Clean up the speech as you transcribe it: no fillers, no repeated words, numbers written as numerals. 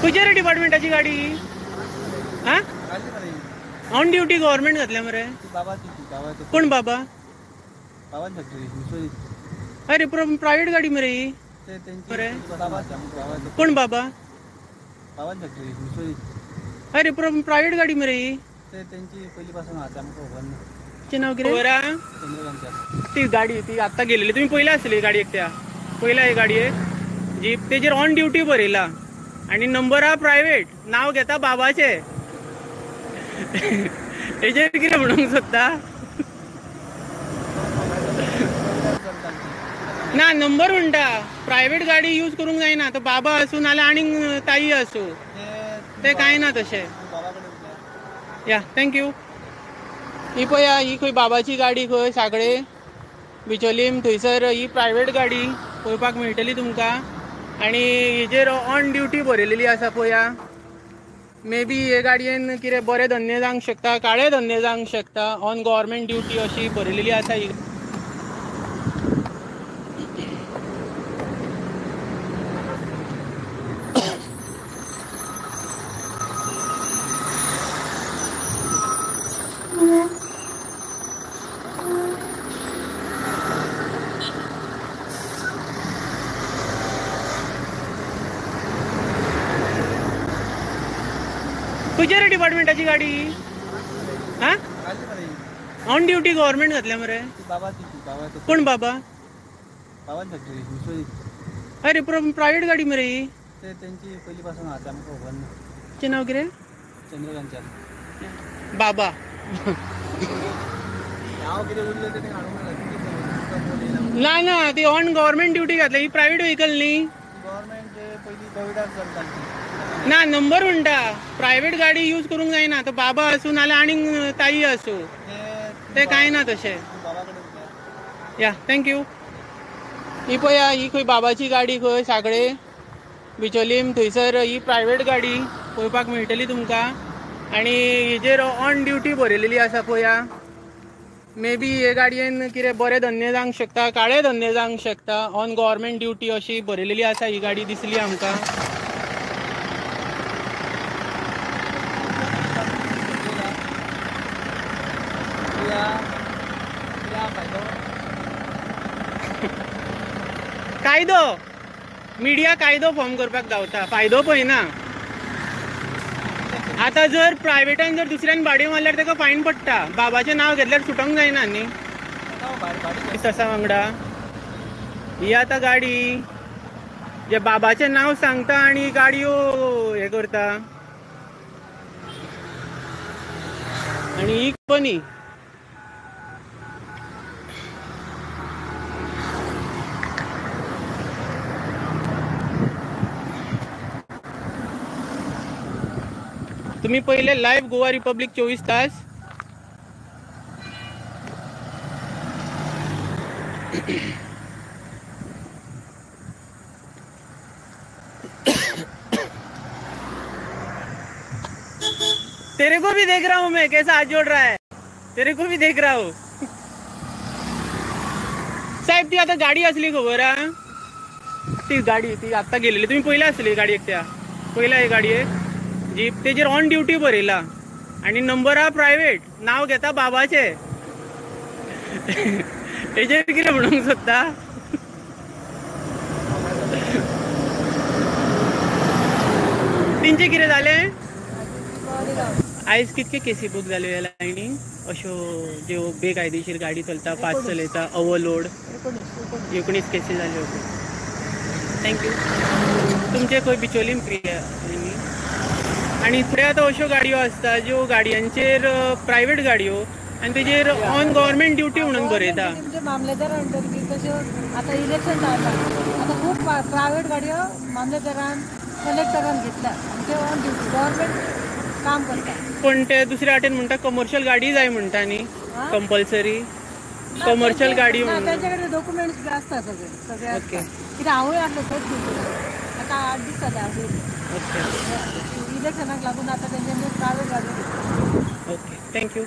खंयच्या रे डिपार्टमेंटाची गाडी? हा ऑन ड्युटी गव्हर्नमेंट घातल्या मरे. कोण बाबा? अरे प्रायव्हेट गाडी मरे ही. मरे कोण बाबा? अरे प्रायव्हेट गाडी मरे ही. तिचे नाव कितें? ती गाडी ती आता गेलेली. तुम्ही पहिला असली गाडी एकट्या पहिला ही गाडी आहे जीप. तेजेर ऑन ड्युटी बरयला आणि नंबर हा प्रायव्हेट. नाव घेता बाबाचे. तेजेर कितें म्हणूंक सोदता? ना नंबर म्हणटा. प्रायव्हेट गाडी यूज करूंक जायना. तो बाबा असू नाल्यार आनीक ताई असू ते कांय ना तशें. या थँक्यू. ही पळया ही खंय बाबाची गाडी खंय सागळे बिचोलीम थंयसर ही प्रायव्हेट गाडी पळोवपाक मेळटली तुमकां. आणि हेजेर ऑन ड्युटी बरयलेली आसा पळया. मे बी हे गाडयेन कितें बरे धंदे जावंक शकता काळे धंदे जावंक शकता. ऑन गव्हर्नमेंट ड्युटी अशी बरयलेली आसा ही. खंयच्या रे डिपार्टमेंटाची गाडी? हा ऑन ड्युटी गव्हर्नमेंट घातल्या मरे. कोण बाबा? अरे प्रायव्हेट गाडी मरे ही. तिचे नाव कितें? बाबा. ना ना ती ऑन गव्हर्नमेंट ड्युटी घातल्या. ही प्रायव्हेट व्हेकल न्ही. ना नंबर म्हणटा. प्रायव्हेट गाडी यूज करूंक जायना. तो बाबा असू नाल्यार आनीक ताई असू ते कांय ना तशें. या थँक्यू. ही पळया ही खंय बाबाची गाडी खंय सागळे बिचोलीम थंयसर ही प्रायव्हेट गाडी पळोवपाक मेळटली तुमकां. आणि हेजेर ऑन ड्युटी बरयलेली आसा पळया. मे बी हे गाडयेन कितें बरे धंदे जावंक शकता काळे धंदे जावंक शकता. ऑन गव्हर्नमेंट ड्युटी अशी बरयलेली आसा ही गाडी दिसली आमकां. कायदो मिडिया कायदो फॉर्म करपाक धांवता. फायदो पळयना. आता जर प्रायव्हेटान जर दुसऱ्यान भाडयो मारल्यार ताका फायन पडटा. बाबाचें नाव घेतल्यार सुटोंक जायना न्ही तसा वांगडा. ही आतां गाडी जे बाबाचें नाव सांगता आणि गाडयो हे करता. आणि ही कंपनी तुम्ही पहिले लाईव्ह गोवा रिपब्लिक 24 तास. तेरे को भी देख रहा हूं मैं कैसा हाथ जोड़ रहा है. तेरे को भी देख रहा हूं. साहेब ती आता गाडी असली खबर हा. ती गाडी ती आता गेलेली. तुम्ही पहिला असली गाडी एकट्या पहिला ही गाडी आहे जीप. तेजेर ऑन ड्युटी बरयला आणि नंबर हा प्रायव्हेट. नाव घेता बाबाचे. तेजेर कितें म्हणूंक सोदता? तेंचे कितें जालें? आयज कितके केसी बूक जाल्यो ह्या लायनीन अश्यो ज्यो बेकायदेशीर गाडी चलता फास्ट चलयता ओवरलोड 19 केसी जाल्यो. थँक्यू. तुमचे खंय बिचोलीम प्रिया. आणि फुडें आतां अश्यो गाडयो आसता ज्यो गाडयांचेर प्रायव्हेट गाडयो आणि तेजेर ऑन गव्हर्नमेंट ड्युटी म्हणून बरयता. मामलेदार आता इलेक्शन जाता आता खूप प्रायव्हेट गाडयो मामलेदारान कलेक्टरान घेतल्या आणि ते ऑन ड्युटी गव्हर्नमेंट काम करता. पण ते दुसऱ्या वाटेन म्हणटा कमर्शियल गाडी जाय म्हणटा न्ही कंपल्सरी. कमर्शियल गाडी त्यांच्याकडे डॉक्युमेंट्स बी असतात सगळे ओके. कित्याक हांवूय आसलो तोच आता 8 दीस जाले ओके. इलेक्शनाक लागून आता त्यांच्यानी प्रायव्हेट गाडी. Okay thank you.